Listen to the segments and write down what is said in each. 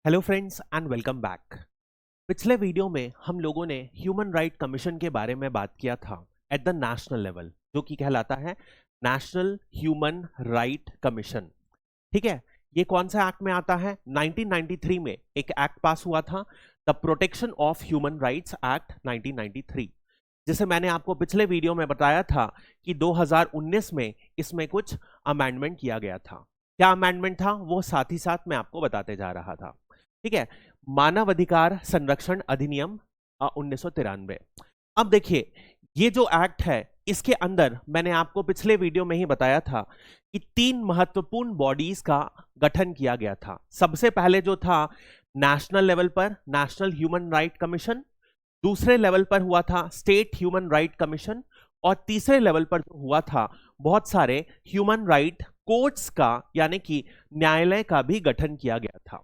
Hello friends and welcome back. पिछले video में हम लोगों ने ह्यूमन राइट कमीशन के बारे में बात किया था एट द नेशनल लेवल, जो कि कहलाता है नेशनल ह्यूमन राइट कमीशन। ठीक है, ये कौन सा एक्ट में आता है? 1993 में एक एक्ट पास हुआ था, the protection of human rights act 1993, जिसे मैंने आपको पिछले वीडियो में बताया था कि 2019 में इसमें कुछ अमेंडमेंट किया गया था। क्या अमेंडमेंट था वो साथ ही साथ मैं आपको बताते जा रहा था। ठीक है, मानव अधिकार संरक्षण अधिनियम 1993। अब देखिए, ये जो एक्ट है इसके अंदर मैंने आपको पिछले वीडियो में ही बताया था कि 3 महत्वपूर्ण बॉडीज का गठन किया गया था। सबसे पहले जो था नेशनल लेवल पर नेशनल ह्यूमन राइट कमीशन, दूसरे लेवल पर हुआ था स्टेट ह्यूमन राइट कमीशन, और तीसरे लेवल पर जो हुआ था बहुत सारे ह्यूमन राइट कोर्ट्स का यानी कि न्यायालय का भी गठन किया गया था।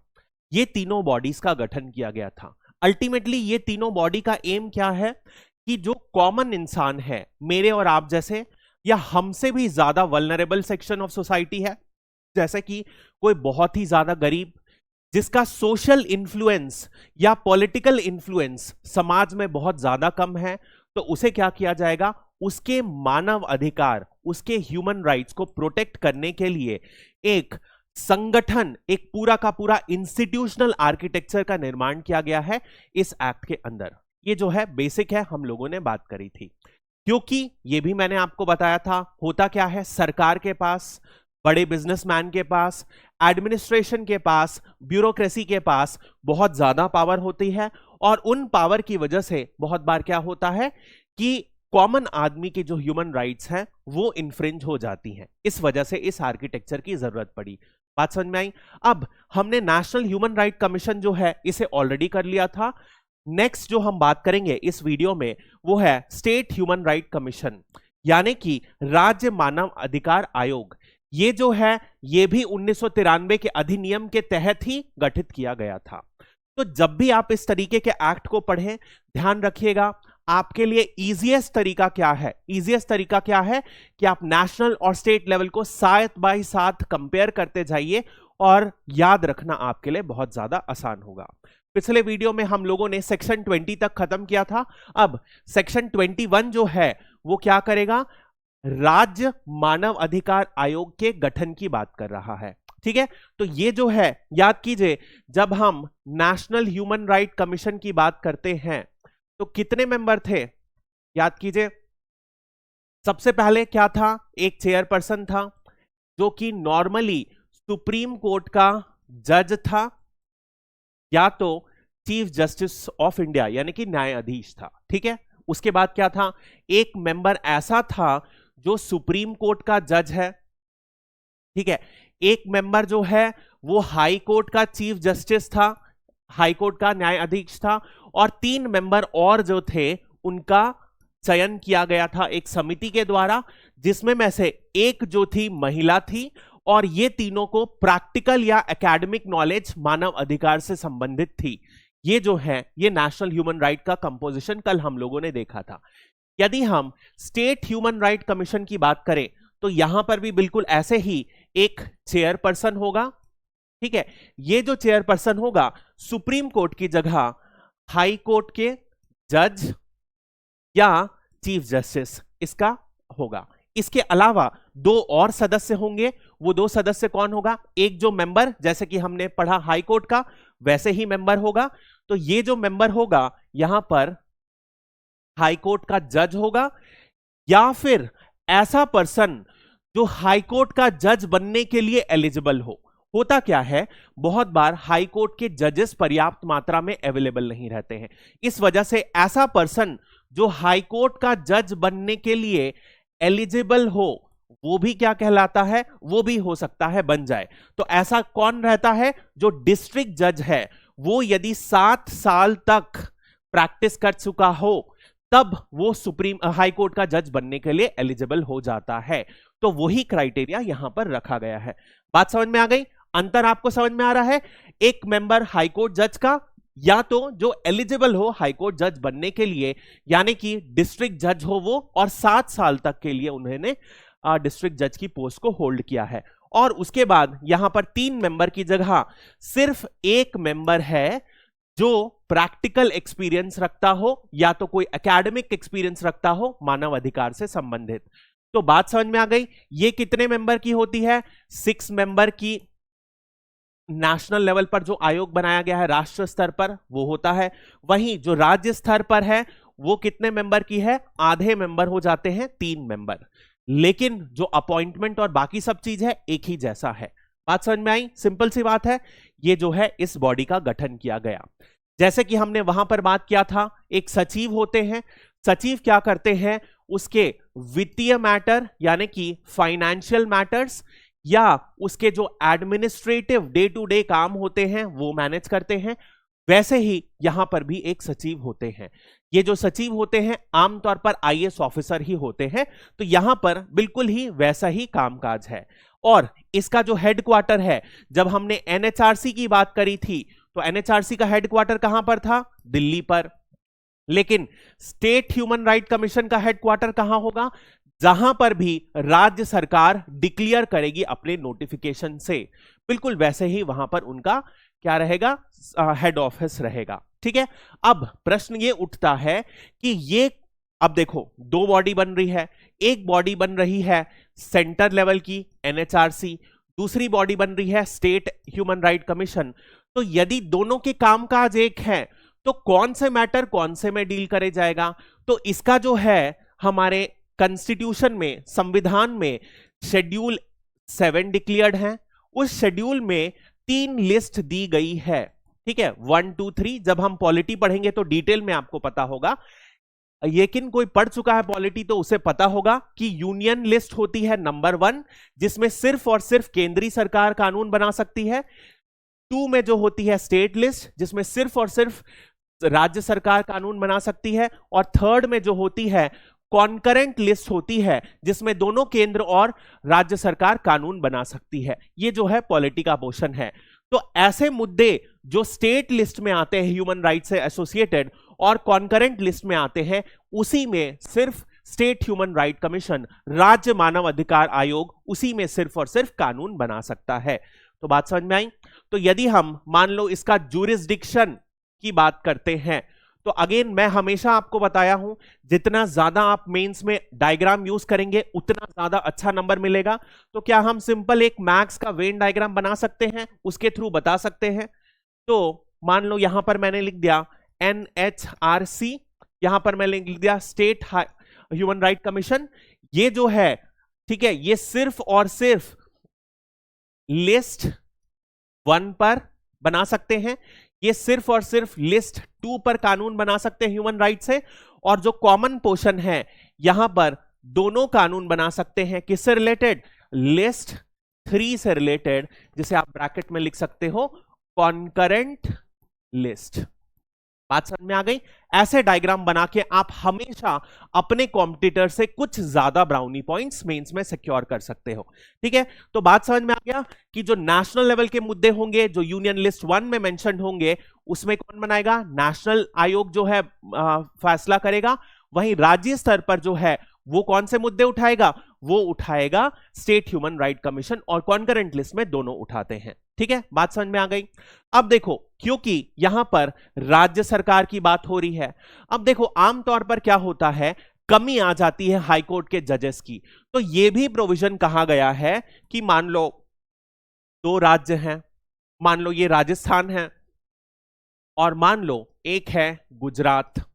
ये तीनों बॉडीज का गठन किया गया था। अल्टीमेटली ये तीनों बॉडी का एम क्या है कि जो कॉमन इंसान है, मेरे और आप जैसे या हमसे भी ज्यादा वल्नरेबल सेक्शन ऑफ सोसाइटी है, जैसे कि कोई बहुत ही ज्यादा गरीब जिसका सोशल इन्फ्लुएंस या पॉलिटिकल इन्फ्लुएंस समाज में बहुत ज्यादा कम है, तो उसे क्या किया जाएगा? उसके मानव अधिकार, उसके ह्यूमन राइट्स को प्रोटेक्ट करने के लिए एक संगठन, एक पूरा का पूरा इंस्टीट्यूशनल आर्किटेक्चर का निर्माण किया गया है इस एक्ट के अंदर। ये जो है बेसिक है, हम लोगों ने बात करी थी। क्योंकि ये भी मैंने आपको बताया था, होता क्या है, सरकार के पास, बड़े बिजनेसमैन के पास, एडमिनिस्ट्रेशन के पास, ब्यूरोक्रेसी के पास बहुत ज्यादा पावर होती है, और उन पावर की वजह से बहुत बार क्या होता है कि कॉमन आदमी की जो ह्यूमन राइट्स हैं वो इन्फ्रिंज हो जाती हैं। इस वजह से इस आर्किटेक्चर की जरूरत पड़ी। बात समझ में आई? अब हमने नेशनल ह्यूमन राइट कमीशन जो है इसे ऑलरेडी कर लिया था। नेक्स्ट जो हम बात करेंगे इस वीडियो में वो है स्टेट ह्यूमन राइट कमीशन, यानी कि राज्य मानव अधिकार आयोग। ये जो है ये भी 1993 के अधिनियम के तहत ही गठित किया गया था। तो जब भी आप इस तरीके के एक्ट को पढ़ें, ध्यान रखिएगा आपके लिए इजीएस्ट तरीका क्या है? इजीएस्ट तरीका क्या है कि आप नेशनल और स्टेट लेवल को साथ बाय साथ कंपेयर करते जाइए, और याद रखना आपके लिए बहुत ज्यादा आसान होगा। पिछले वीडियो में हम लोगों ने सेक्शन 20 तक खत्म किया था। अब सेक्शन 21 जो है वो क्या करेगा? राज्य मानव अधिकार आयोग के गठन की बात कर रहा है। ठीक है, तो ये जो है याद कीजिए, जब हम नेशनल ह्यूमन राइट कमीशन की बात करते हैं तो कितने मेंबर थे? याद कीजिए, सबसे पहले क्या था? एक चेयरपर्सन था जो कि नॉर्मली सुप्रीम कोर्ट का जज था, या तो चीफ जस्टिस ऑफ इंडिया यानी कि न्यायाधीश था। ठीक है, उसके बाद क्या था? एक मेंबर ऐसा था जो सुप्रीम कोर्ट का जज है। ठीक है, एक मेंबर जो है वो हाई कोर्ट का चीफ जस्टिस था, हाई कोर्ट का न्यायाधीश था, और 3 मेंबर और जो थे उनका चयन किया गया था एक समिति के द्वारा, जिसमें में से एक जो थी महिला थी, और ये तीनों को प्रैक्टिकल या एकेडमिक नॉलेज मानव अधिकार से संबंधित थी। ये जो है ये नेशनल ह्यूमन राइट का कंपोजिशन कल हम लोगों ने देखा था। यदि हम स्टेट ह्यूमन राइट कमीशन की बात करें तो यहां पर भी बिल्कुल ऐसे ही एक चेयरपर्सन होगा। ठीक है, ये जो चेयरपर्सन होगा सुप्रीम कोर्ट की जगह हाई कोर्ट के जज या चीफ जस्टिस इसका होगा। इसके अलावा 2 और सदस्य होंगे। वो 2 सदस्य कौन होगा? एक जो मेंबर, जैसे कि हमने पढ़ा हाई कोर्ट का, वैसे ही मेंबर होगा। तो ये जो मेंबर होगा यहां पर हाई कोर्ट का जज होगा, या फिर ऐसा पर्सन जो हाई कोर्ट का जज बनने के लिए एलिजिबल हो। होता क्या है, बहुत बार हाई कोर्ट के जजेस पर्याप्त मात्रा में अवेलेबल नहीं रहते हैं, इस वजह से ऐसा पर्सन जो हाई कोर्ट का जज बनने के लिए एलिजिबल हो वो भी क्या कहलाता है? वो भी हो सकता है बन जाए। तो ऐसा कौन रहता है? जो डिस्ट्रिक्ट जज है, वो यदि 7 साल तक प्रैक्टिस कर चुका हो तब वो सुप्रीम हाई कोर्ट का जज बनने के लिए एलिजिबल हो जाता है। तो वही क्राइटेरिया यहां पर रखा गया है। बात समझ में आ गई? अंतर आपको समझ में आ रहा है? एक मेंबर हाई कोर्ट जज का, या तो जो एलिजिबल हो हाई कोर्ट जज बनने के लिए, यानी कि डिस्ट्रिक्ट जज हो वो, और 7 साल तक के लिए उन्होंने डिस्ट्रिक्ट जज की पोस्ट को होल्ड किया है। और उसके बाद यहां पर 3 मेंबर की जगह सिर्फ 1 मेंबर है जो प्रैक्टिकल एक्सपीरियंस रखता हो या तो कोई एकेडमिक एक्सपीरियंस रखता हो मानव अधिकार से संबंधित। तो बात समझ में आ गई। ये कितने मेंबर की होती है? 6 मेंबर की नेशनल लेवल पर जो आयोग बनाया गया है राष्ट्र स्तर पर वो होता है। वहीं जो राज्य स्तर पर है वो कितने मेंबर की है? आधे मेंबर हो जाते हैं, 3 मेंबर। लेकिन जो अपॉइंटमेंट और बाकी सब चीज है एक ही जैसा है। बात समझ में आई? सिंपल सी बात है। ये जो है इस बॉडी का गठन किया गया। जैसे कि हमने वहां पर बात किया था, एक सचिव होते हैं। सचिव क्या करते हैं? उसके वित्तीय मैटर यानी कि फाइनेंशियल मैटर्स या उसके जो एडमिनिस्ट्रेटिव डे टू डे काम होते हैं वो मैनेज करते हैं। वैसे ही यहां पर भी एक सचिव होते हैं। ये जो सचिव होते हैं आमतौर पर आईएएस ऑफिसर ही होते हैं। तो यहां पर बिल्कुल ही वैसा ही कामकाज है। और इसका जो हेडक्वार्टर है, जब हमने एनएचआरसी की बात करी थी तो एनएचआरसी का हेडक्वार्टर कहां पर था? दिल्ली पर। लेकिन स्टेट ह्यूमन राइट कमीशन का हेडक्वार्टर कहां होगा? जहां पर भी राज्य सरकार डिक्लेयर करेगी अपने नोटिफिकेशन से, बिल्कुल वैसे ही वहां पर उनका क्या रहेगा? हेड ऑफिस रहेगा। ठीक है। अब प्रश्न ये उठता है कि ये, अब देखो 2 बॉडी बन रही है। एक बॉडी बन रही है सेंटर लेवल की एनएचआरसी, दूसरी बॉडी बन रही है स्टेट ह्यूमन राइट कमीशन। तो यदि दोनों के कामकाज एक है तो कौन से मैटर कौन से में डील करे जाएगा? तो इसका जो है हमारे कॉन्स्टिट्यूशन में, संविधान में शेड्यूल 7 डिक्लेयर्ड है। उस शेड्यूल में 3 लिस्ट दी गई है। ठीक है, 1 2 3। जब हम पॉलिटी पढ़ेंगे तो डिटेल में आपको पता होगा। लेकिन कोई पढ़ चुका है पॉलिटी तो उसे पता होगा कि यूनियन लिस्ट होती है नंबर 1, जिसमें सिर्फ और सिर्फ केंद्रीय सरकार कानून बना सकती है। 2 में जो होती है स्टेट लिस्ट, जिसमें सिर्फ और सिर्फ राज्य सरकार कानून बना सकती है। और 3rd में जो होती है कॉन्करेंट लिस्ट होती है, जिसमें दोनों केंद्र और राज्य सरकार कानून बना सकती है। ये जो है पॉलिटी का पोर्शन है। तो ऐसे मुद्दे जो स्टेट लिस्ट में आते हैं ह्यूमन राइट से एसोसिएटेड और कॉन्करेंट लिस्ट में आते हैं, उसी में सिर्फ स्टेट ह्यूमन राइट कमीशन, राज्य मानव अधिकार आयोग, उसी में सिर्फ और सिर्फ कानून बना सकता है। तो बात समझ में आई? तो यदि हम मान लो इसका ज्यूरिसडिक्शन की बात करते हैं तो अगेन मैं हमेशा आपको बताया हूं, जितना ज्यादा आप मेंस में डायग्राम यूज करेंगे उतना ज्यादा अच्छा नंबर मिलेगा। तो क्या हम सिंपल एक मैक्स का वेन डायग्राम बना सकते हैं, उसके थ्रू बता सकते हैं? तो मान लो यहां पर मैंने लिख दिया एनएचआरसी, यहां पर मैंने लिख दिया स्टेट ह्यूमन राइट कमीशन। ये जो है, ठीक है, ये सिर्फ और सिर्फ लिस्ट 1 पर बना सकते हैं, ये सिर्फ और सिर्फ लिस्ट 2 पर कानून बना सकते हैं ह्यूमन राइट से। और जो कॉमन पोर्शन है यहां पर दोनों कानून बना सकते हैं। किससे रिलेटेड? लिस्ट 3 से रिलेटेड, जिसे आप ब्रैकेट में लिख सकते हो कॉन्करेंट लिस्ट। बात समझ में आ गई? ऐसे डायग्राम बना के आप हमेशा अपने कॉम्पिटिटर से कुछ ज्यादा ब्राउनी पॉइंट्स मेंस में सिक्योर कर सकते हो। ठीक है, तो बात समझ में आ गया कि जो नेशनल लेवल के मुद्दे होंगे, जो यूनियन लिस्ट 1 में मेंशन होंगे, उसमें कौन बनाएगा? नेशनल आयोग जो है फैसला करेगा। वहीं राज्य स्तर पर जो है वो कौन से मुद्दे उठाएगा? वो उठाएगा स्टेट ह्यूमन राइट कमीशन, और कॉन्करेंट लिस्ट में दोनों उठाते हैं। ठीक है, बात समझ में आ गई? अब देखो, क्योंकि यहां पर राज्य सरकार की बात हो रही है, अब देखो आमतौर पर क्या होता है, कमी आ जाती है हाई कोर्ट के जजेस की। तो यह भी प्रोविजन कहा गया है कि मान लो 2 राज्य हैं, मान लो ये राजस्थान है और मान लो एक है गुजरात।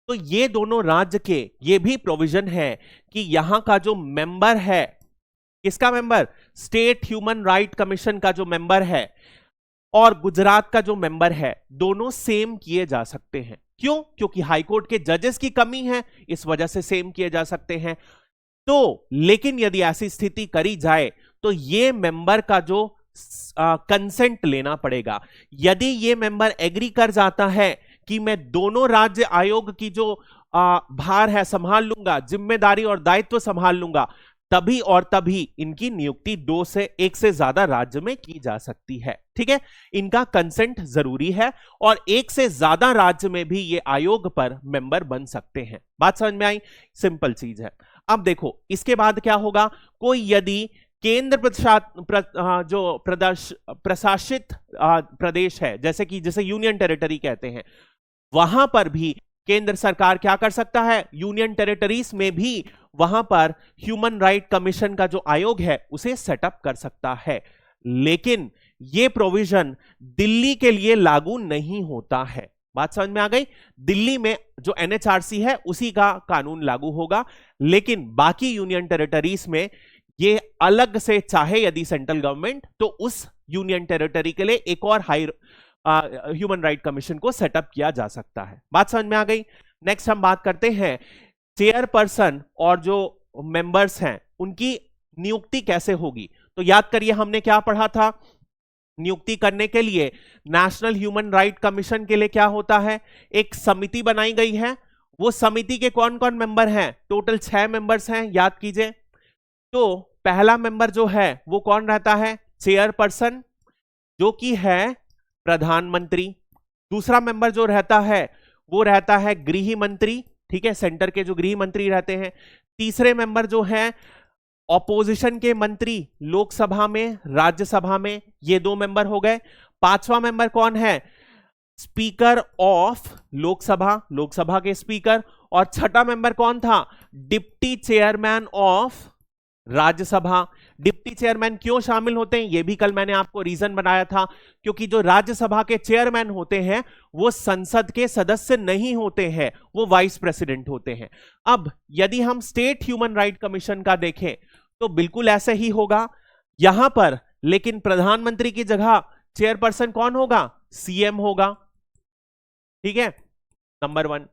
तो ये दोनों राज्य के ये भी प्रोविजन है कि यहां का जो मेंबर है, किसका member? State human right commission का जो मेंबर है और गुजरात का जो मेंबर है, दोनों सेम किए जा सकते हैं। क्यों? क्योंकि हाईकोर्ट के जजेस की कमी है, इस वजह से सेम किए जा सकते हैं। तो लेकिन यदि ऐसी स्थिति करी जाए तो ये मेंबर का जो कंसेंट लेना पड़ेगा। यदि ये मेंबर एग्री कर जाता है कि मैं दोनों राज्य आयोग की जो भार है संभाल लूंगा, जिम्मेदारी और दायित्व संभाल लूंगा, तभी और तभी इनकी नियुक्ति 2 से 1 से ज्यादा राज्य में की जा सकती है। ठीक है, इनका कंसेंट जरूरी है और 1 से ज्यादा राज्य में भी ये आयोग पर मेंबर बन सकते हैं। बात समझ में आई? सिंपल चीज है। अब देखो इसके बाद क्या होगा, कोई यदि केंद्र जो प्रशासित प्रदेश है, जैसे यूनियन टेरिटरी कहते हैं, वहां पर भी केंद्र सरकार क्या कर सकता है, यूनियन टेरिटरीज में भी वहां पर ह्यूमन राइट कमीशन का जो आयोग है उसे सेटअप कर सकता है। लेकिन यह प्रोविजन दिल्ली के लिए लागू नहीं होता है। बात समझ में आ गई? दिल्ली में जो एनएचआरसी है उसी का कानून लागू होगा, लेकिन बाकी यूनियन टेरिटरीज में ये अलग से चाहे यदि सेंट्रल गवर्नमेंट, तो उस यूनियन टेरिटरी के लिए एक और ह्यूमन राइट कमीशन को सेटअप किया जा सकता है। बात समझ में आ गई? नेक्स्ट हम बात करते हैं चेयरपर्सन और जो मेंबर्स हैं उनकी नियुक्ति कैसे होगी। तो याद करिए हमने क्या पढ़ा था, नियुक्ति करने के लिए नेशनल ह्यूमन राइट कमीशन के लिए क्या होता है, एक समिति बनाई गई है। वो समिति के कौन कौन मेंबर हैं, टोटल 6 मेंबर्स हैं, याद कीजिए। तो पहला मेंबर जो है वो कौन रहता है, चेयरपर्सन, जो कि है प्रधानमंत्री। दूसरा मेंबर जो रहता है वो रहता है गृह मंत्री, ठीक है, सेंटर के जो गृह मंत्री रहते हैं। तीसरे मेंबर जो है ऑपोजिशन के मंत्री, लोकसभा में, राज्यसभा में, ये 2 मेंबर हो गए। 5वां मेंबर कौन है, स्पीकर ऑफ लोकसभा, लोकसभा के स्पीकर। और 6ठा मेंबर कौन था, deputy chairman of Rajya Sabha. Deputy chairman क्यों शामिल होते हैं, यह भी कल मैंने आपको रीजन बनाया था, क्योंकि जो राज्यसभा के चेयरमैन होते हैं वो संसद के सदस्य नहीं होते हैं, वो वाइस प्रेसिडेंट होते हैं। अब यदि हम स्टेट ह्यूमन राइट कमीशन का देखें तो बिल्कुल ऐसे ही होगा यहां पर, लेकिन प्रधानमंत्री की जगह चेयरपर्सन कौन होगा, सीएम होगा, ठीक है, नंबर 1।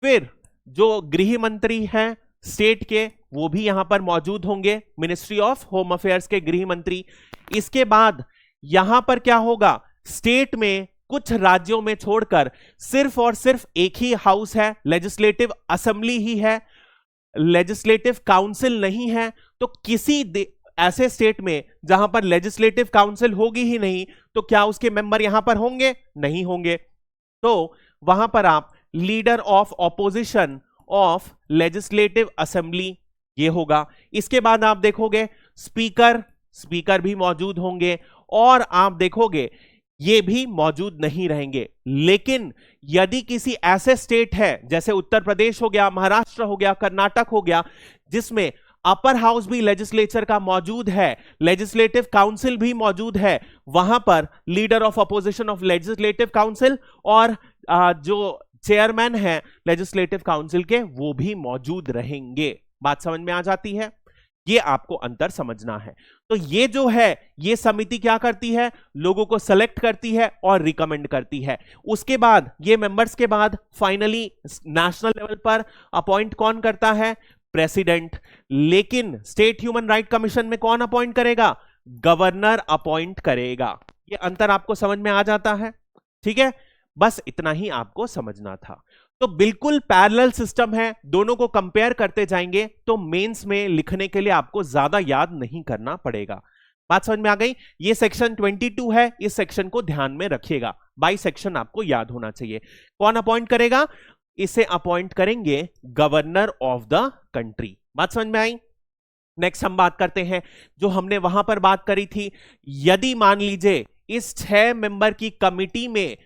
फिर जो गृह मंत्री हैं स्टेट के, वो भी यहां पर मौजूद होंगे, मिनिस्ट्री ऑफ होम अफेयर्स के गृह मंत्री। इसके बाद यहां पर क्या होगा, स्टेट में कुछ राज्यों में छोड़कर सिर्फ और सिर्फ एक ही हाउस है, लेजिस्लेटिव असेंबली ही है, लेजिस्लेटिव काउंसिल नहीं है। तो किसी ऐसे स्टेट में जहां पर लेजिस्लेटिव काउंसिल होगी ही नहीं, तो क्या उसके मेंबर यहां पर होंगे, नहीं होंगे। तो वहां पर आप leader of opposition of legislative assembly, ये होगा। इसके बाद आप देखोगे स्पीकर भी मौजूद होंगे, और आप देखोगे ये भी मौजूद नहीं रहेंगे। लेकिन यदि किसी ऐसे स्टेट है जैसे उत्तर प्रदेश हो गया, महाराष्ट्र हो गया, कर्नाटक हो गया, जिसमें अपर हाउस भी लेजिस्लेचर का मौजूद है, लेजिस्लेटिव काउंसिल भी मौजूद है, वहां पर leader of opposition of legislative council और जो चेयरमैन है लेजिस्लेटिव काउंसिल के, वो भी मौजूद रहेंगे। बात समझ में आ जाती है? ये आपको अंतर समझना है। तो ये जो है, ये समिति क्या करती है, लोगों को सेलेक्ट करती है और रिकमेंड करती है। उसके बाद ये मेंबर्स के बाद फाइनली नेशनल लेवल पर अपॉइंट कौन करता है, प्रेसिडेंट। लेकिन स्टेट ह्यूमन राइट कमीशन में कौन अपॉइंट करेगा, गवर्नर अपॉइंट करेगा। ये अंतर आपको समझ में आ जाता है? ठीक है, बस इतना ही आपको समझना था। तो बिल्कुल पैरेलल सिस्टम है, दोनों को कंपेयर करते जाएंगे तो मेंस में लिखने के लिए आपको ज्यादा याद नहीं करना पड़ेगा। बात समझ में आ गई? ये सेक्शन 22 है, इस सेक्शन को ध्यान में रखिएगा, बाई सेक्शन आपको याद होना चाहिए। कौन अपॉइंट करेगा, इसे अपॉइंट करेंगे गवर्नर ऑफ द कंट्री। बात समझ में आई? नेक्स्ट हम बात करते हैं जो हमने वहां पर बात करी थी, यदि मान लीजिए इस 6 मेंबर की कमिटी में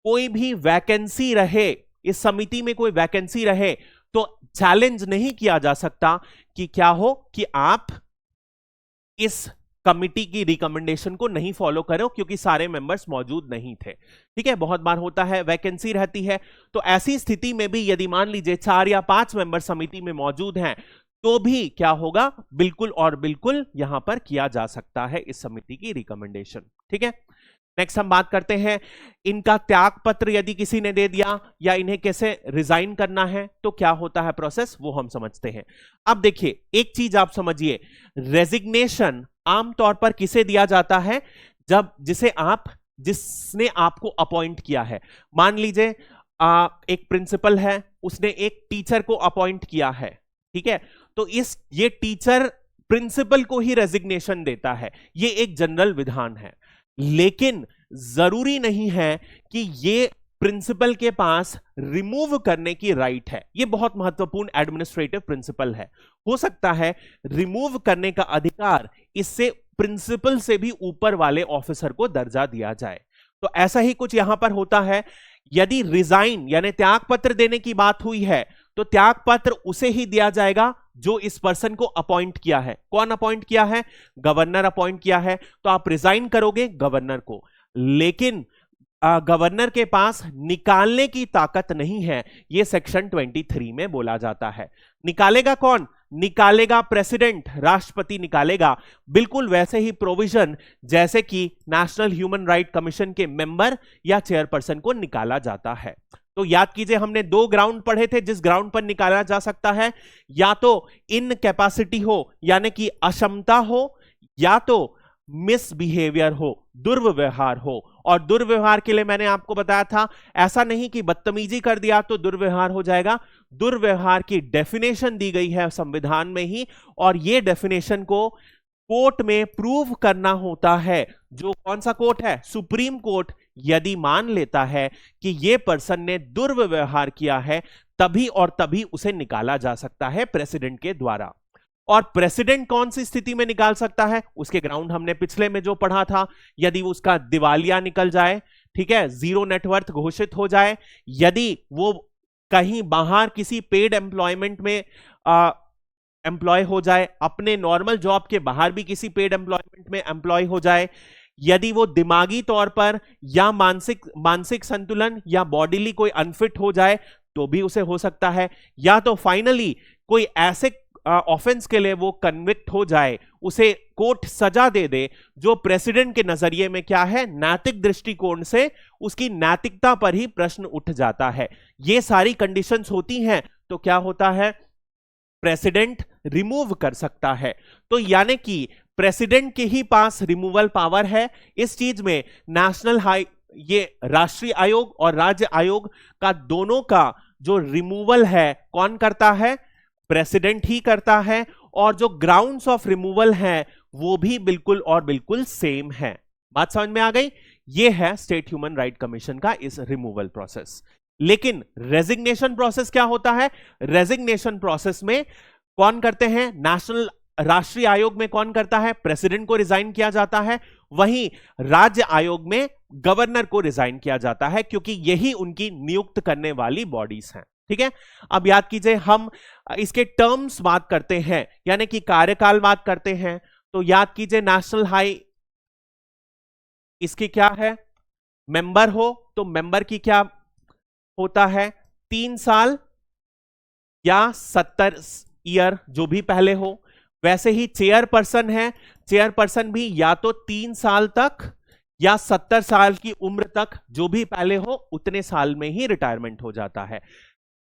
कोई भी वैकेंसी रहे, इस समिति में कोई वैकेंसी रहे, तो चैलेंज नहीं किया जा सकता कि क्या हो कि आप इस कमिटी की रिकमेंडेशन को नहीं फॉलो करो क्योंकि सारे मेंबर्स मौजूद नहीं थे। ठीक है, बहुत बार होता है वैकेंसी रहती है, तो ऐसी स्थिति में भी यदि मान लीजिए 4 या 5 मेंबर समिति में मौजूद हैं, तो भी क्या होगा, बिल्कुल और बिल्कुल यहां पर किया जा सकता है इस समिति की रिकमेंडेशन। ठीक है, नेक्स्ट हम बात करते हैं इनका त्याग पत्र यदि किसी ने दे दिया या इन्हें कैसे रिजाइन करना है तो क्या होता है प्रोसेस, वो हम समझते हैं। अब देखिए एक चीज आप समझिए, रेजिग्नेशन आमतौर पर किसे दिया जाता है, जब जिसने आपको अपॉइंट किया है। मान लीजिए एक प्रिंसिपल है, उसने एक टीचर को अपॉइंट किया है, ठीक है, तो ये टीचर प्रिंसिपल को ही रेजिग्नेशन देता है, ये एक जनरल विधान है। लेकिन जरूरी नहीं है कि ये प्रिंसिपल के पास रिमूव करने की राइट है। ये बहुत महत्वपूर्ण एडमिनिस्ट्रेटिव प्रिंसिपल है। हो सकता है रिमूव करने का अधिकार इससे प्रिंसिपल से भी ऊपर वाले ऑफिसर को दर्जा दिया जाए। तो ऐसा ही कुछ यहां पर होता है। यदि रिजाइन यानी त्याग पत्र देने की बात हुई है तो त्याग पत्र उसे ही दिया जाएगा जो इस पर्सन को अपॉइंट किया है। कौन अपॉइंट किया है? गवर्नर अपॉइंट किया है। तो आप रिजाइन करोगे गवर्नर को, लेकिन गवर्नर के पास निकालने की ताकत नहीं है, यह सेक्शन 23 में बोला जाता है। निकालेगा कौन? निकालेगा प्रेसिडेंट, राष्ट्रपति निकालेगा। बिल्कुल वैसे ही प्रोविजन जैसे कि नेशनल ह्यूमन राइट कमीशन के मेंबर या चेयरपर्सन को निकाला जाता है। तो याद कीजिए, हमने 2 ग्राउंड पढ़े थे जिस ग्राउंड पर निकाला जा सकता है, या तो इनकैपेसिटी हो यानी कि अक्षमता हो, या तो मिसबिहेवियर हो, दुर्व्यवहार हो। और दुर्व्यवहार के लिए मैंने आपको बताया था, ऐसा नहीं कि बदतमीजी कर दिया तो दुर्व्यवहार हो जाएगा। दुर्व्यवहार की डेफिनेशन दी गई है संविधान में ही, और यह डेफिनेशन को कोर्ट में प्रूव करना होता है। जो कौन सा कोर्ट है? Supreme court. यदि मान लेता है कि यह पर्सन ने दुर्व्यवहार किया है, तभी और तभी उसे निकाला जा सकता है प्रेसिडेंट के द्वारा। और प्रेसिडेंट कौन सी स्थिति में निकाल सकता है? उसके ग्राउंड हमने पिछले में जो पढ़ा था, यदि उसका दिवालिया निकल जाए, ठीक है, जीरो नेटवर्थ घोषित हो जाए, यदि वो कहीं बाहर किसी पेड एम्प्लॉयमेंट में एम्प्लॉय हो जाए, अपने नॉर्मल जॉब के बाहर भी किसी पेड एम्प्लॉयमेंट में एम्प्लॉय हो जाए, यदि वो दिमागी तौर पर या मानसिक संतुलन या बॉडीली कोई अनफिट हो जाए तो भी उसे हो सकता है, या तो फाइनली कोई ऐसे ऑफेंस के लिए वो कन्विक्ट हो जाए, उसे कोर्ट सजा दे दे जो प्रेसिडेंट के नजरिए में क्या है, नैतिक दृष्टिकोण से उसकी नैतिकता पर ही प्रश्न उठ जाता है। ये सारी कंडीशंस होती हैं तो क्या होता है, प्रेसिडेंट रिमूव कर सकता है। तो यानी कि प्रेसिडेंट के ही पास रिमूवल पावर है। इस चीज में ये राष्ट्रीय आयोग और राज्य आयोग का दोनों का जो रिमूवल है कौन करता है? प्रेसिडेंट ही करता है। और जो ग्राउंड्स ऑफ रिमूवल हैं वो भी बिल्कुल और बिल्कुल सेम है। बात समझ में आ गई? ये है स्टेट ह्यूमन राइट कमीशन का इस रिमूवल प्रोसेस। लेकिन रेजिग्नेशन प्रोसेस क्या होता है? रेजिग्नेशन प्रोसेस में कौन करते हैं? राष्ट्रीय आयोग में कौन करता है? प्रेसिडेंट को रिजाइन किया जाता है। वहीं राज्य आयोग में गवर्नर को रिजाइन किया जाता है, क्योंकि यही उनकी नियुक्त करने वाली बॉडीज हैं। ठीक है, अब याद कीजिए, हम इसके टर्म्स बात करते हैं यानी कि कार्यकाल बात करते हैं, तो याद कीजिए नेशनल हाई इसकी क्या है? मेंबर हो तो मेंबर की क्या होता है? 3 साल या 70 ईयर, जो भी पहले हो। वैसे ही चेयरपर्सन है, चेयरपर्सन भी या तो 3 साल तक या 70 साल की उम्र तक, जो भी पहले हो उतने साल में ही रिटायरमेंट हो जाता है।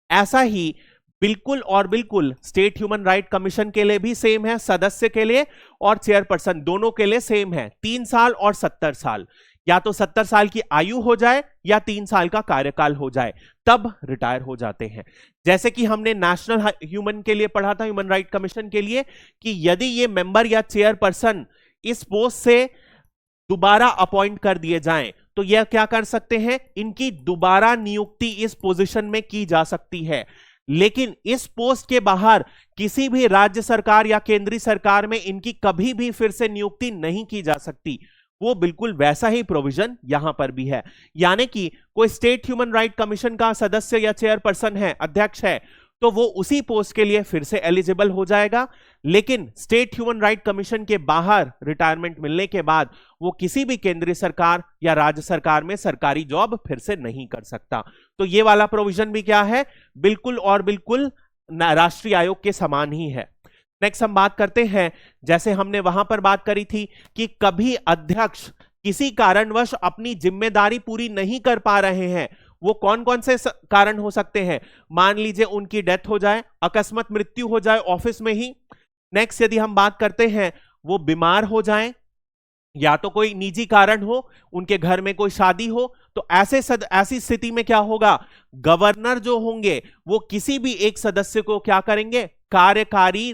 ऐसा ही बिल्कुल और बिल्कुल स्टेट ह्यूमन राइट कमीशन के लिए भी सेम है, सदस्य के लिए और चेयरपर्सन दोनों के लिए सेम है। 3 साल और 70 साल, या तो 70 साल की आयु हो जाए या 3 साल का कार्यकाल हो जाए, तब रिटायर हो जाते हैं। जैसे कि हमने नेशनल ह्यूमन के लिए पढ़ा था, ह्यूमन राइट कमीशन के लिए, कि यदि ये मेंबर या चेयरपर्सन इस पोस्ट से दोबारा अपॉइंट कर दिए जाएं तो यह क्या कर सकते हैं? इनकी दोबारा नियुक्ति इस पोजीशन में की जा सकती है। लेकिन इस पोस्ट के बाहर किसी भी राज्य सरकार या केंद्रीय सरकार में इनकी कभी भी फिर से नियुक्ति नहीं की जा सकती। वो बिल्कुल वैसा ही प्रोविजन यहां पर भी है। यानी कि कोई स्टेट ह्यूमन राइट कमीशन का सदस्य या चेयरपर्सन है, अध्यक्ष है, तो वो उसी पोस्ट के लिए फिर से एलिजिबल हो जाएगा। लेकिन स्टेट ह्यूमन राइट कमीशन के बाहर रिटायरमेंट मिलने के बाद वो किसी भी केंद्रीय सरकार या राज्य सरकार में सरकारी जॉब फिर से नहीं कर सकता। तो ये वाला प्रोविजन भी क्या है? बिल्कुल और बिल्कुल राष्ट्रीय आयोग के समान ही है। नेक्स्ट हम बात करते हैं, जैसे हमने वहां पर बात करी थी कि कभी अध्यक्ष किसी कारणवश अपनी जिम्मेदारी पूरी नहीं कर पा रहे हैं, वो कौन कौन से कारण हो सकते हैं? मान लीजिए उनकी डेथ हो जाए, अकस्मात मृत्यु हो जाए ऑफिस में ही। नेक्स्ट यदि हम बात करते हैं वो बीमार हो जाएं, या तो कोई निजी कारण हो, उनके घर में कोई शादी हो, तो ऐसी स्थिति में क्या होगा? गवर्नर जो होंगे वो किसी भी एक सदस्य को क्या करेंगे? कार्यकारी,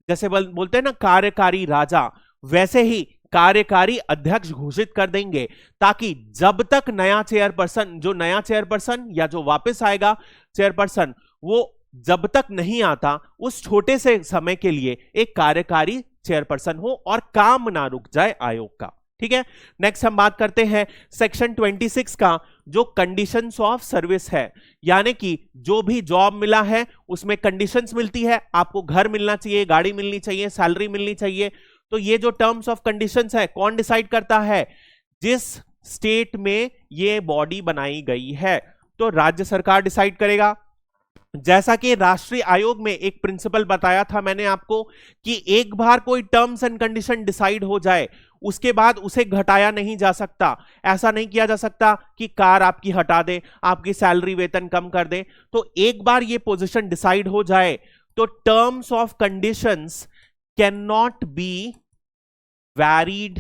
जैसे बोलते हैं ना कार्यकारी राजा, वैसे ही कार्यकारी अध्यक्ष घोषित कर देंगे, ताकि जब तक नया चेयरपर्सन या जो वापस आएगा चेयरपर्सन, वो जब तक नहीं आता उस छोटे से समय के लिए एक कार्यकारी चेयरपर्सन हो और काम ना रुक जाए आयोग का। ठीक है, नेक्स्ट हम बात करते हैं सेक्शन 26 का, जो कंडीशंस ऑफ सर्विस है, यानी कि जो भी जॉब मिला है उसमें कंडीशंस मिलती है, आपको घर मिलना चाहिए, गाड़ी मिलनी चाहिए, सैलरी मिलनी चाहिए। तो ये जो टर्म्स ऑफ कंडीशंस है कौन डिसाइड करता है? जिस स्टेट में ये बॉडी बनाई गई है तो राज्य सरकार डिसाइड करेगा। जैसा कि राष्ट्रीय आयोग में एक प्रिंसिपल बताया था मैंने आपको कि एक बार कोई टर्म्स एंड कंडीशन डिसाइड हो जाए उसके बाद उसे घटाया नहीं जा सकता। ऐसा नहीं किया जा सकता कि कार आपकी हटा दे, आपकी सैलरी वेतन कम कर दे। तो एक बार ये पोजीशन डिसाइड हो जाए तो terms of conditions can not be varied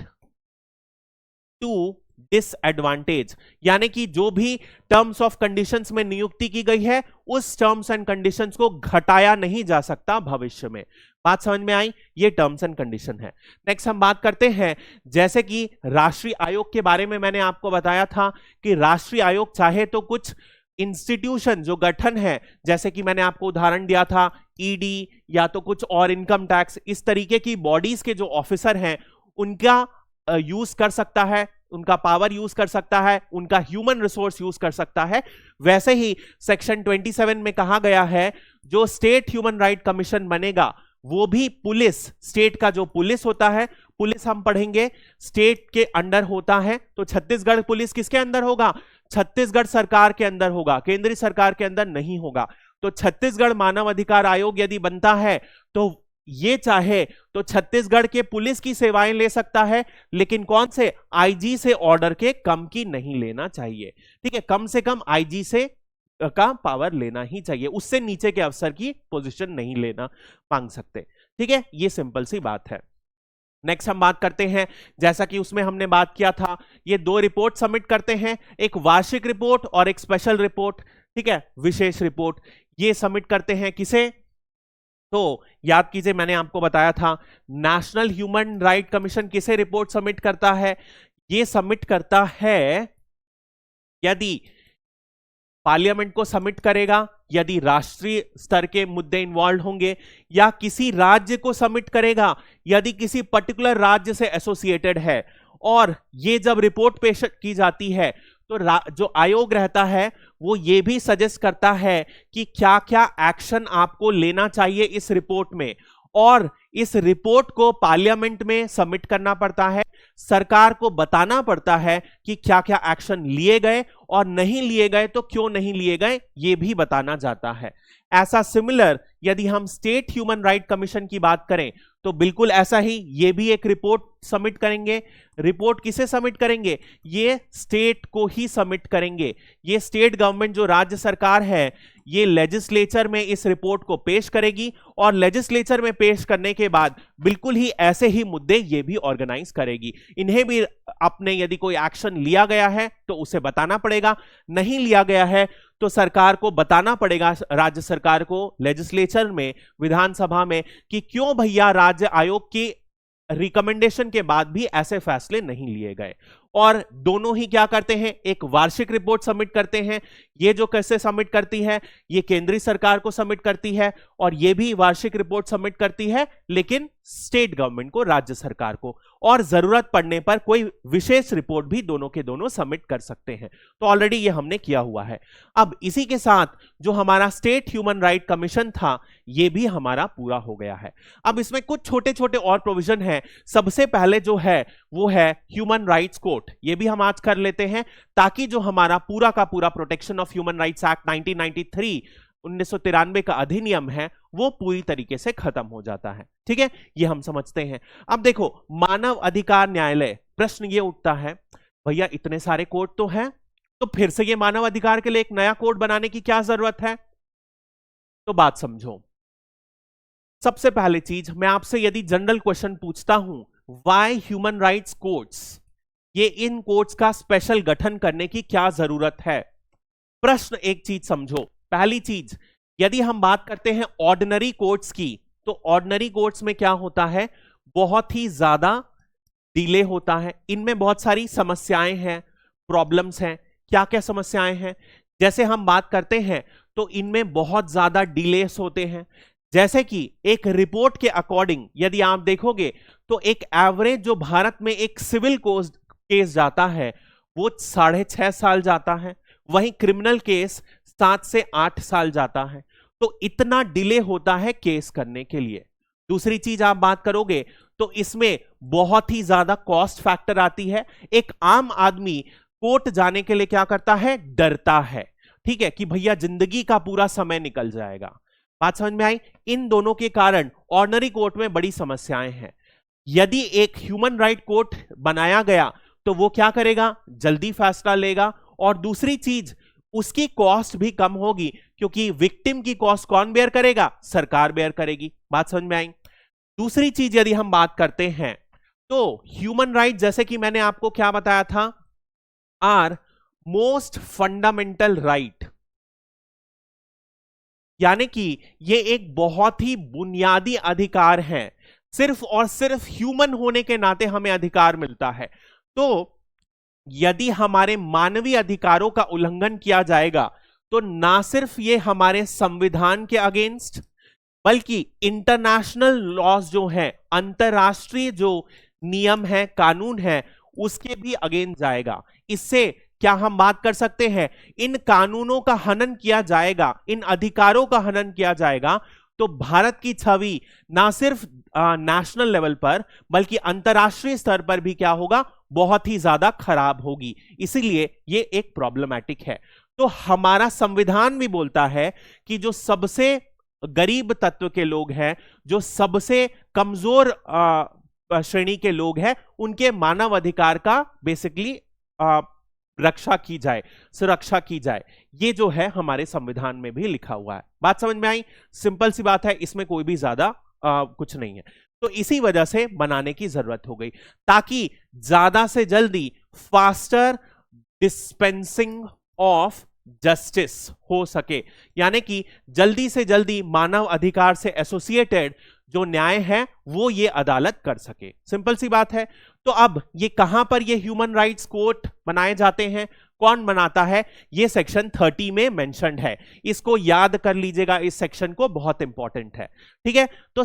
to disadvantage, यानी कि जो भी टर्म्स ऑफ कंडीशंस में नियुक्ति की गई है उस टर्म्स एंड कंडीशंस को घटाया नहीं जा सकता भविष्य में। बात समझ में आई? ये टर्म्स एंड कंडीशन है। नेक्स्ट हम बात करते हैं, जैसे कि राष्ट्रीय आयोग के बारे में मैंने आपको बताया था कि राष्ट्रीय आयोग चाहे तो कुछ इंस्टीट्यूशन जो गठन है, जैसे कि मैंने आपको उदाहरण दिया था ईडी या तो कुछ और इनकम टैक्स, इस तरीके की बॉडीज के जो ऑफिसर हैं उनका यूज कर सकता है, उनका पावर यूज कर सकता है, उनका ह्यूमन रिसोर्स यूज कर सकता है। वैसे ही सेक्शन 27 में कहा गया है जो स्टेट ह्यूमन राइट कमीशन बनेगा वो भी पुलिस, स्टेट का जो पुलिस होता है, पुलिस हम पढ़ेंगे स्टेट के अंडर होता है। तो छत्तीसगढ़ पुलिस किसके अंदर होगा? छत्तीसगढ़ सरकार के अंदर होगा, केंद्रीय सरकार के अंदर नहीं होगा। तो छत्तीसगढ़ मानव अधिकार आयोग यदि बनता है तो ये चाहे तो छत्तीसगढ़ के पुलिस की सेवाएं ले सकता है, लेकिन कौन से? आईजी से ऑर्डर के कम की नहीं लेना चाहिए। ठीक है, कम से कम आईजी से का पावर लेना ही चाहिए, उससे नीचे के अफसर की पोजीशन नहीं लेना मांग सकते। ठीक है, ये सिंपल सी बात है। नेक्स्ट हम बात करते हैं, जैसा कि उसमें हमने बात किया था, ये दो रिपोर्ट सबमिट करते हैं, एक वार्षिक रिपोर्ट और एक स्पेशल रिपोर्ट। ठीक है, विशेष रिपोर्ट ये सबमिट करते हैं किसे? तो याद कीजिए मैंने आपको बताया था नेशनल ह्यूमन राइट कमीशन किसे रिपोर्ट सबमिट करता है? ये सबमिट करता है यदि पार्लियामेंट को सबमिट करेगा, यदि राष्ट्रीय स्तर के मुद्दे इन्वॉल्व होंगे, या किसी राज्य को सबमिट करेगा यदि किसी पर्टिकुलर राज्य से एसोसिएटेड है। और ये जब रिपोर्ट पेश की जाती है तो जो आयोग रहता है वो ये भी सजेस्ट करता है कि क्या क्या एक्शन आपको लेना चाहिए इस रिपोर्ट में, और इस रिपोर्ट को पार्लियामेंट में सबमिट करना पड़ता है, सरकार को बताना पड़ता है कि क्या क्या एक्शन लिए गए और नहीं लिए गए तो क्यों नहीं लिए गए, ये भी बताना जाता है। ऐसा सिमिलर यदि हम स्टेट ह्यूमन राइट कमीशन की बात करें तो बिल्कुल ऐसा ही ये भी एक रिपोर्ट सबमिट करेंगे। रिपोर्ट किसे सबमिट करेंगे? ये स्टेट को ही सबमिट करेंगे। ये स्टेट गवर्नमेंट जो राज्य सरकार है ये लेजिस्लेचर में इस रिपोर्ट को पेश करेगी और लेजिस्लेचर में पेश करने के बाद बिल्कुल ही ऐसे ही मुद्दे ये भी ऑर्गेनाइज करेगी। इन्हें भी अपने यदि कोई एक्शन लिया गया है तो उसे बताना पड़ेगा, नहीं लिया गया है तो सरकार को बताना पड़ेगा, राज्य सरकार को लेजिस्लेचर में, विधानसभा में, कि क्यों भैया राज्य आयोग की रिकमेंडेशन के बाद भी ऐसे फैसले नहीं लिए गए। और दोनों ही क्या करते हैं? एक वार्षिक रिपोर्ट सबमिट करते हैं। ये जो कैसे सबमिट करती है? ये केंद्रीय सरकार को सबमिट करती है, और ये भी वार्षिक रिपोर्ट सबमिट करती है लेकिन स्टेट गवर्नमेंट को, राज्य सरकार को। और जरूरत पड़ने पर कोई विशेष रिपोर्ट भी दोनों के दोनों सबमिट कर सकते हैं। तो ऑलरेडी ये हमने किया हुआ है। अब इसी के साथ जो हमारा स्टेट ह्यूमन राइट कमीशन था ये भी हमारा पूरा हो गया है। अब इसमें कुछ छोटे छोटे और प्रोविजन है। सबसे पहले जो है वो है ह्यूमन राइट्स कोर्ट। ये भी हम आज कर लेते हैं ताकि जो हमारा पूरा का पूरा protection of human rights act 1993 1993 का अधिनियम है वो पूरी तरीके से खत्म हो जाता है। ठीक है, ये हम समझते हैं। अब देखो, मानव अधिकार न्यायालय, प्रश्न ये उठता है भैया इतने सारे कोर्ट तो हैं, तो फिर से ये मानव अधिकार के लिए एक नया कोर्ट बनाने की क्या जरूरत है? तो बात समझो। सबसे पहली चीज, मैं आपसे यदि जनरल क्वेश्चन पूछता हूं व्हाई ह्यूमन राइट्स कोर्ट्स, ये इन कोर्ट्स का स्पेशल गठन करने की क्या जरूरत है? प्रश्न एक चीज समझो। पहली चीज, यदि हम बात करते हैं ऑर्डिनरी कोर्ट्स की, तो ऑर्डिनरी कोर्ट्स में क्या होता है? बहुत ही ज्यादा डिले होता है, इनमें बहुत सारी समस्याएं हैं, प्रॉब्लम्स हैं। क्या क्या समस्याएं हैं? जैसे हम बात करते हैं तो इनमें बहुत ज्यादा डिलेस होते हैं। जैसे कि एक रिपोर्ट के अकॉर्डिंग यदि आप देखोगे तो एक एवरेज जो भारत में एक सिविल केस जाता है वो 6.5 साल जाता है, वहीं क्रिमिनल केस 7 से 8 साल जाता है। तो इतना डिले होता है केस करने के लिए। दूसरी चीज आप बात करोगे तो इसमें बहुत ही ज्यादा कॉस्ट फैक्टर आती है। एक आम आदमी कोर्ट जाने के लिए क्या करता है, डरता है, ठीक है, कि भैया जिंदगी का पूरा समय निकल जाएगा। बात समझ में आई? इन दोनों के कारण ऑर्डिनरी कोर्ट में बड़ी समस्याएं हैं। यदि एक ह्यूमन राइट कोर्ट बनाया गया तो वो क्या करेगा, जल्दी फैसला लेगा, और दूसरी चीज उसकी कॉस्ट भी कम होगी, क्योंकि विक्टिम की कॉस्ट कौन बेयर करेगा, सरकार बेयर करेगी। बात समझ में आई? दूसरी चीज यदि हम बात करते हैं तो ह्यूमन राइट, जैसे कि मैंने आपको क्या बताया था, आर मोस्ट फंडामेंटल राइट, यानी कि ये एक बहुत ही बुनियादी अधिकार है। सिर्फ और सिर्फ ह्यूमन होने के नाते हमें अधिकार मिलता है। तो यदि हमारे मानवीय अधिकारों का उल्लंघन किया जाएगा तो ना सिर्फ ये हमारे संविधान के अगेंस्ट, बल्कि इंटरनेशनल लॉज जो है, अंतरराष्ट्रीय जो नियम है, कानून है, उसके भी अगेंस्ट जाएगा। इससे क्या हम बात कर सकते हैं, इन कानूनों का हनन किया जाएगा, इन अधिकारों का हनन किया जाएगा तो भारत की छवि ना सिर्फ नेशनल लेवल पर बल्कि अंतरराष्ट्रीय स्तर पर भी क्या होगा, बहुत ही ज्यादा खराब होगी। इसीलिए ये एक प्रॉब्लमैटिक है। तो हमारा संविधान भी बोलता है कि जो सबसे गरीब तत्व के लोग हैं, जो सबसे कमजोर श्रेणी के लोग हैं, उनके मानव अधिकार का बेसिकली रक्षा की जाए, सुरक्षा की जाए। ये जो है हमारे संविधान में भी लिखा हुआ है। बात समझ में आई? सिंपल सी बात है, इसमें कोई भी ज्यादा कुछ नहीं है। तो इसी वजह से बनाने की जरूरत हो गई, ताकि ज्यादा से जल्दी फास्टर डिस्पेंसिंग ऑफ जस्टिस हो सके, यानी कि जल्दी से जल्दी मानव अधिकार से एसोसिएटेड जो न्याय है वो ये अदालत कर सके। सिंपल सी बात है। तो अब ये कहां पर ये ह्यूमन राइट्स कोर्ट बनाए जाते हैं, कौन बनाता है, ये सेक्शन 30 में मेंशन्ड है। इसको याद कर लीजिएगा, इस सेक्शन को, बहुत इंपॉर्टेंट है, ठीक है। तो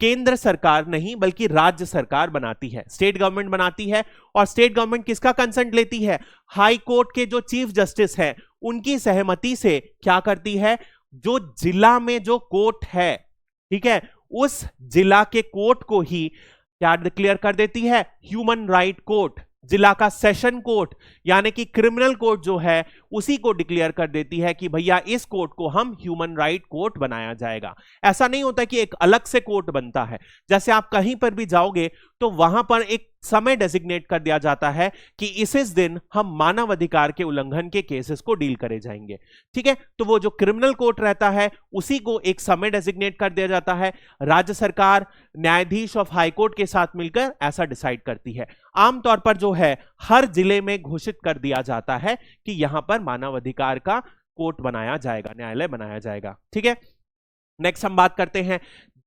केंद्र सरकार नहीं बल्कि राज्य सरकार बनाती है, स्टेट गवर्नमेंट बनाती है। और स्टेट गवर्नमेंट किसका कंसेंट लेती है, हाई कोर्ट के जो चीफ जस्टिस है उनकी सहमति से क्या करती है, जो जिला में जो कोर्ट है, ठीक है, उस जिला के कोर्ट को ही क्या डिक्लेयर कर देती है, ह्यूमन राइट कोर्ट। जिला का सेशन कोर्ट यानी कि क्रिमिनल कोर्ट जो है उसी को डिक्लेयर कर देती है कि भैया इस कोर्ट को हम ह्यूमन राइट कोर्ट बनाया जाएगा। ऐसा नहीं होता कि एक अलग से कोर्ट बनता है। जैसे आप कहीं पर भी जाओगे तो वहां पर एक समय डेजिग्नेट कर दिया जाता है कि इस दिन हम मानव अधिकार के उल्लंघन के केसेस को डील करे जाएंगे, ठीक है। तो वो जो क्रिमिनल कोर्ट रहता है उसी को एक समय डेजिग्नेट कर दिया जाता है। राज्य सरकार न्यायाधीश ऑफ हाई कोर्ट के साथ मिलकर ऐसा डिसाइड करती है। आमतौर पर जो है हर जिले में घोषित कर दिया जाता है कि यहां पर मानव अधिकार का कोर्ट बनाया जाएगा, न्यायालय बनाया जाएगा, ठीक है। नेक्स्ट हम बात करते हैं,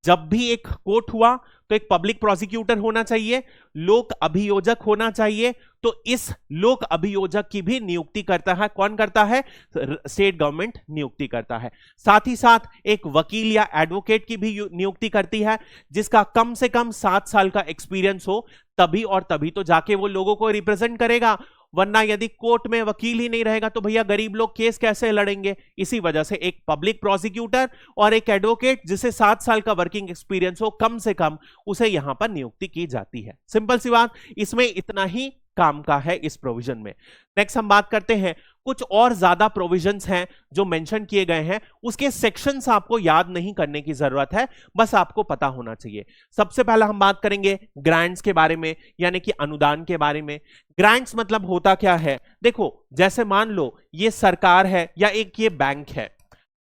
जब भी एक कोर्ट हुआ तो एक पब्लिक प्रोसिक्यूटर होना चाहिए, लोक अभियोजक होना चाहिए। तो इस लोक अभियोजक की भी नियुक्ति करता है, कौन करता है, स्टेट गवर्नमेंट नियुक्ति करता है। साथ ही साथ एक वकील या एडवोकेट की भी नियुक्ति करती है, जिसका कम से कम 7 साल का एक्सपीरियंस हो, तभी और तभी तो जाके वो लोगों को रिप्रेजेंट करेगा। वरना यदि कोर्ट में वकील ही नहीं रहेगा तो भैया गरीब लोग केस कैसे लड़ेंगे। इसी वजह से एक पब्लिक प्रोसिक्यूटर और एक एडवोकेट जिसे 7 साल का वर्किंग एक्सपीरियंस हो कम से कम, उसे यहां पर नियुक्ति की जाती है। सिंपल सी बात, इसमें इतना ही काम का है इस प्रोविजन में। नेक्स्ट हम बात करते हैं, कुछ और ज्यादा प्रोविजंस हैं जो मेंशन किए गए हैं, उसके सेक्शंस आपको याद नहीं करने की जरूरत है, बस आपको पता होना चाहिए। सबसे पहला हम बात करेंगे ग्रांट्स के बारे में, यानी कि अनुदान के बारे में। ग्रांट्स मतलब होता क्या है, देखो जैसे मान लो ये सरकार है या एक ये बैंक है,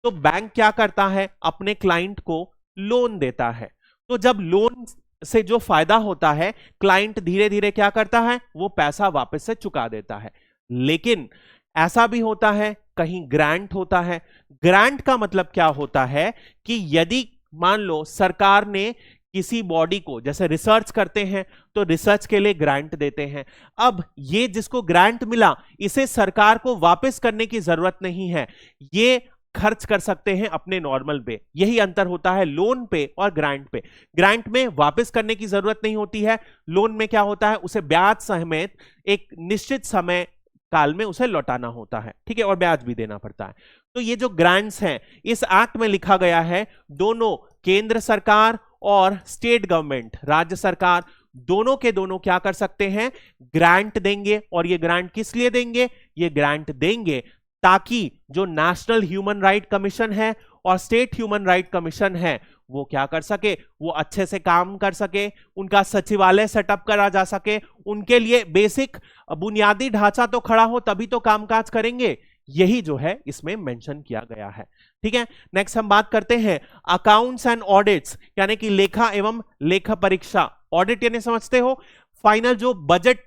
तो बैंक क्या करता है, अपने क्लाइंट को लोन देता है। तो जब लोन से जो फायदा होता है, क्लाइंट धीरे धीरे क्या करता है, वो पैसा वापस से चुका देता है। लेकिन ऐसा भी होता है कहीं ग्रांट होता है। ग्रांट का मतलब क्या होता है कि यदि मान लो सरकार ने किसी बॉडी को, जैसे रिसर्च करते हैं तो रिसर्च के लिए ग्रांट देते हैं, अब ये जिसको ग्रांट मिला इसे सरकार को वापस करने की जरूरत नहीं है, ये खर्च कर सकते हैं अपने नॉर्मल पे। यही अंतर होता है लोन पे और ग्रांट पे। ग्रांट में वापस करने की जरूरत नहीं होती है, लोन में क्या होता है, उसे ब्याज समेत एक निश्चित समय काल में उसे लौटाना होता है, ठीक है, और ब्याज भी देना पड़ता है। तो ये जो ग्रांट्स हैं, इस एक्ट में लिखा गया है दोनों केंद्र सरकार और स्टेट गवर्नमेंट, राज्य सरकार, दोनों के दोनों क्या कर सकते हैं, ग्रांट देंगे। और ये ग्रांट किस लिए देंगे, ये ग्रांट देंगे ताकि जो नेशनल ह्यूमन राइट कमीशन है और स्टेट ह्यूमन राइट कमीशन है वो क्या कर सके, वो अच्छे से काम कर सके, उनका सचिवालय सेटअप करा जा सके, उनके लिए बेसिक बुनियादी ढांचा तो खड़ा हो तभी तो कामकाज करेंगे। यही जो है इसमें मेंशन किया गया है, ठीक है। नेक्स्ट हम बात करते हैं अकाउंट्स एंड ऑडिट्स, यानी कि लेखा एवं लेखा परीक्षा। ऑडिट यानी समझते हो फाइनल जो बजट,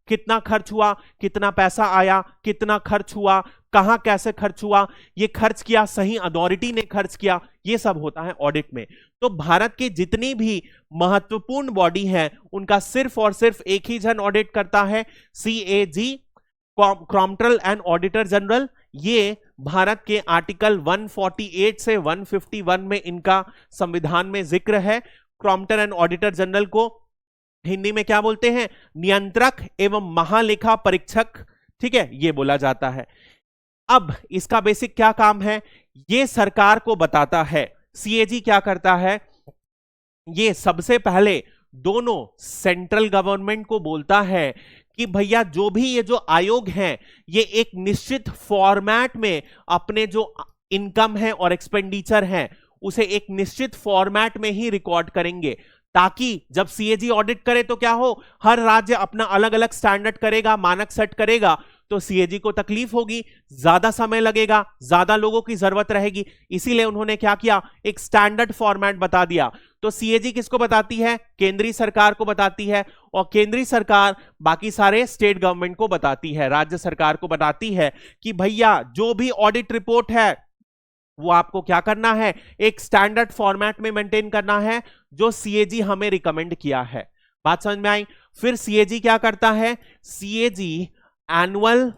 कितना खर्च हुआ, कितना पैसा आया, कितना खर्च हुआ, कहां कैसे खर्च हुआ, ये खर्च किया सही अथॉरिटी ने खर्च किया, ये सब होता है ऑडिट में। तो भारत की जितनी भी महत्वपूर्ण बॉडी है उनका सिर्फ और सिर्फ एक ही जन ऑडिट करता है, CAG, comptroller and auditor general. ये भारत के आर्टिकल 148 से 151 में इनका संविधान में जिक्र है। कॉम्प्ट्रोलर एंड ऑडिटर जनरल को हिंदी में क्या बोलते हैं, नियंत्रक एवं महालेखा परीक्षक, ठीक है, ये बोला जाता है। अब इसका बेसिक क्या काम है, ये सरकार को बताता है। CAG क्या करता है, ये सबसे पहले दोनों सेंट्रल गवर्नमेंट को बोलता है कि भैया जो भी ये जो आयोग हैं ये एक निश्चित फॉर्मेट में अपने जो इनकम है और एक्सपेंडिचर है उसे एक निश्चित फॉर्मेट में ही रिकॉर्ड करेंगे, ताकि जब CAG ऑडिट करे तो क्या हो, हर राज्य अपना अलग अलग स्टैंडर्ड करेगा, मानक सेट करेगा, तो CAG को तकलीफ होगी, ज्यादा समय लगेगा, ज्यादा लोगों की जरूरत रहेगी। इसीलिए उन्होंने क्या किया, एक स्टैंडर्ड फॉर्मेट बता दिया। तो CAG किसको बताती है, केंद्रीय सरकार को बताती है, और केंद्रीय सरकार बाकी सारे स्टेट गवर्नमेंट को बताती है, राज्य सरकार को बताती है कि भैया जो भी ऑडिट रिपोर्ट है वो आपको क्या करना है, एक स्टैंडर्ड फॉर्मेट में मेंटेन करना है जो CAG हमें रिकमेंड किया है। बात समझ में आई। फिर CAG क्या करता है, CAG एनुअल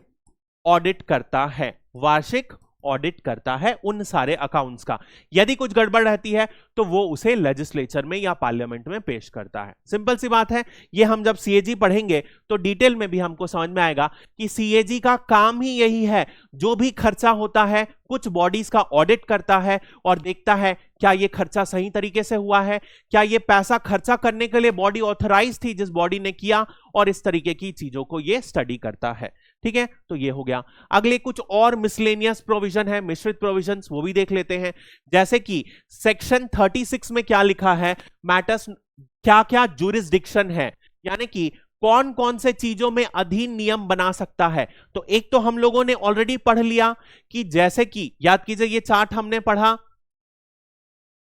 ऑडिट करता है, वार्षिक ऑडिट करता है उन सारे अकाउंट्स का। यदि कुछ गड़बड़ रहती है तो वो उसे लेजिस्लेचर में या पार्लियामेंट में पेश करता है। सिंपल सी बात है। ये हम जब CAG पढ़ेंगे तो डिटेल में भी हमको समझ में आएगा कि CAG का काम ही यही है, जो भी खर्चा होता है कुछ बॉडीज का ऑडिट करता है और देखता है क्या ये खर्चा सही तरीके से हुआ है, क्या ये पैसा खर्चा करने के लिए बॉडी ऑथराइज थी जिस बॉडी ने किया, और इस तरीके की चीजों को ये स्टडी करता है, ठीक है। तो ये हो गया। अगले कुछ और मिसलेनियस प्रोविजन है, मिश्रित प्रोविजंस, वो भी देख लेते हैं। जैसे कि सेक्शन 36 में क्या लिखा है, मैटर्स, क्या क्या जुरिस्डिक्शन है, यानी कि कौन कौन से चीजों में अधीन नियम बना सकता है। तो एक तो हम लोगों ने ऑलरेडी पढ़ लिया कि जैसे कि याद कीजिए ये चार्ट हमने पढ़ा,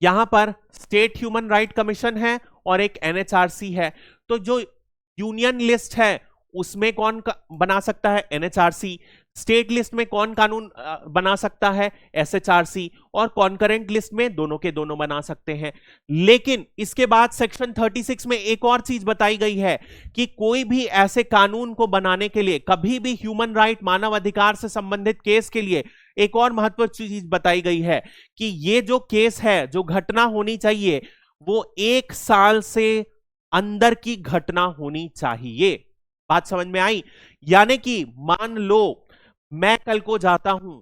यहां पर स्टेट ह्यूमन राइट कमीशन है और एक NHRC है। तो जो यूनियन लिस्ट है उसमें कौन बना सकता है, NHRC। स्टेट लिस्ट में कौन कानून बना सकता है, SHRC। और कॉन्करेंट लिस्ट में दोनों के दोनों बना सकते हैं। लेकिन इसके बाद सेक्शन 36 में एक और चीज बताई गई है कि कोई भी ऐसे कानून को बनाने के लिए, कभी भी ह्यूमन राइट, मानव अधिकार से संबंधित केस के लिए एक और महत्वपूर्ण चीज बताई गई है कि ये जो केस है, जो घटना होनी चाहिए वो 1 साल से अंदर की घटना होनी चाहिए। बात समझ में आई। यानी कि मान लो मैं कल को जाता हूं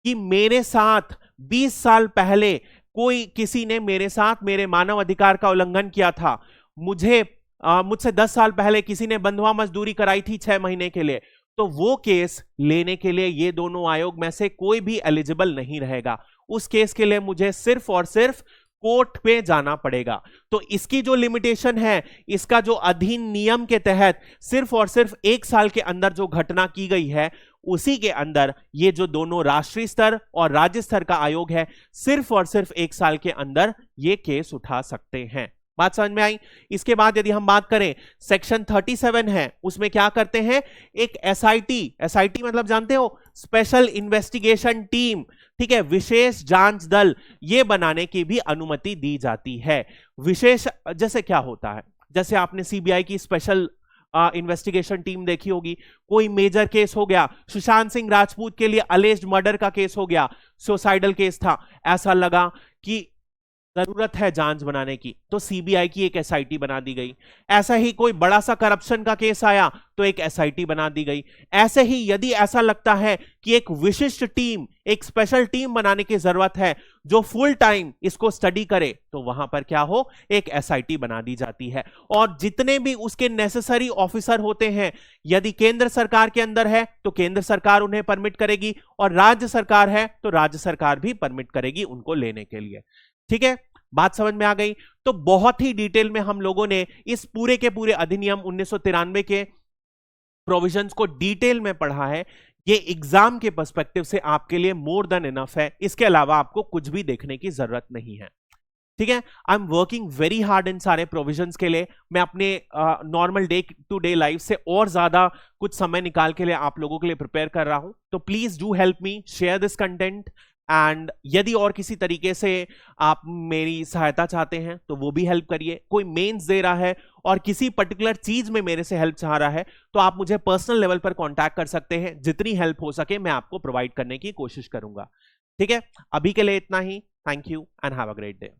कि मेरे साथ 20 साल पहले कोई किसी ने मेरे साथ मेरे मानव अधिकार का उल्लंघन किया था, मुझसे 10 साल पहले किसी ने बंधुआ मजदूरी कराई थी 6 महीने के लिए, तो वो केस लेने के लिए ये दोनों आयोग में से कोई भी एलिजिबल नहीं रहेगा। उस केस के लिए मुझे सिर्फ और सिर्फ कोर्ट पे जाना पड़ेगा। तो इसकी जो लिमिटेशन है, इसका जो अधीन नियम के तहत सिर्फ और सिर्फ 1 साल के अंदर जो घटना की गई है उसी के अंदर ये जो दोनों राष्ट्रीय स्तर और राज्य स्तर का आयोग है सिर्फ और सिर्फ 1 साल के अंदर ये केस उठा सकते हैं। बात समझ में आई। इसके बाद यदि हम बात करें सेक्शन 37 है, उसमें क्या करते हैं, एक SIT मतलब जानते हो, स्पेशल इन्वेस्टिगेशन टीम, ठीक है, विशेष जांच दल, ये बनाने की भी अनुमति दी जाती है। विशेष जैसे क्या होता है, जैसे आपने CBI की स्पेशल इन्वेस्टिगेशन टीम देखी होगी, कोई मेजर केस हो गया, सुशांत सिंह राजपूत के लिए अलेज्ड मर्डर का केस हो गया, सुसाइडल केस था, ऐसा लगा कि जरूरत है जांच बनाने की, तो सीबीआई की एक एसआईटी बना दी गई। ऐसा ही कोई बड़ा सा करप्शन का केस आया तो एक एसआईटी बना दी गई। ऐसे ही यदि ऐसा लगता है कि एक विशिष्ट टीम, एक स्पेशल टीम बनाने की जरूरत है जो फुल टाइम इसको स्टडी करे, तो वहां पर क्या हो, एक एसआईटी बना दी जाती है। और जितने भी उसके नेसेसरी ऑफिसर होते हैं, यदि केंद्र सरकार के अंदर है तो केंद्र सरकार उन्हें परमिट करेगी, और राज्य सरकार है तो राज्य सरकार भी परमिट करेगी उनको लेने के लिए। ठीक है, बात समझ में आ गई। तो बहुत ही डिटेल में हम लोगों ने इस पूरे के पूरे अधिनियम 1993 के प्रोविजंस को डिटेल में पढ़ा है। ये एग्जाम के पर्सपेक्टिव से आपके लिए मोर देन इनफ है, इसके अलावा आपको कुछ भी देखने की जरूरत नहीं है। ठीक है, I am working very hard in सारे प्रोविजंस के लिए। मैं अपने normal day to day life से और ज्यादा कुछ समय निकाल के लिए आप लोगों के लिए प्रिपेयर कर रहा हूं। तो please do help me, share this content, and यदि और किसी तरीके से आप मेरी सहायता चाहते हैं तो वो भी हेल्प करिए। कोई मेंस दे रहा है और किसी पर्टिकुलर चीज में मेरे से हेल्प चाह रहा है तो आप मुझे पर्सनल लेवल पर कांटेक्ट कर सकते हैं। जितनी हेल्प हो सके मैं आपको प्रोवाइड करने की कोशिश करूंगा। ठीक है, अभी के लिए इतना ही। Thank you and have a great day.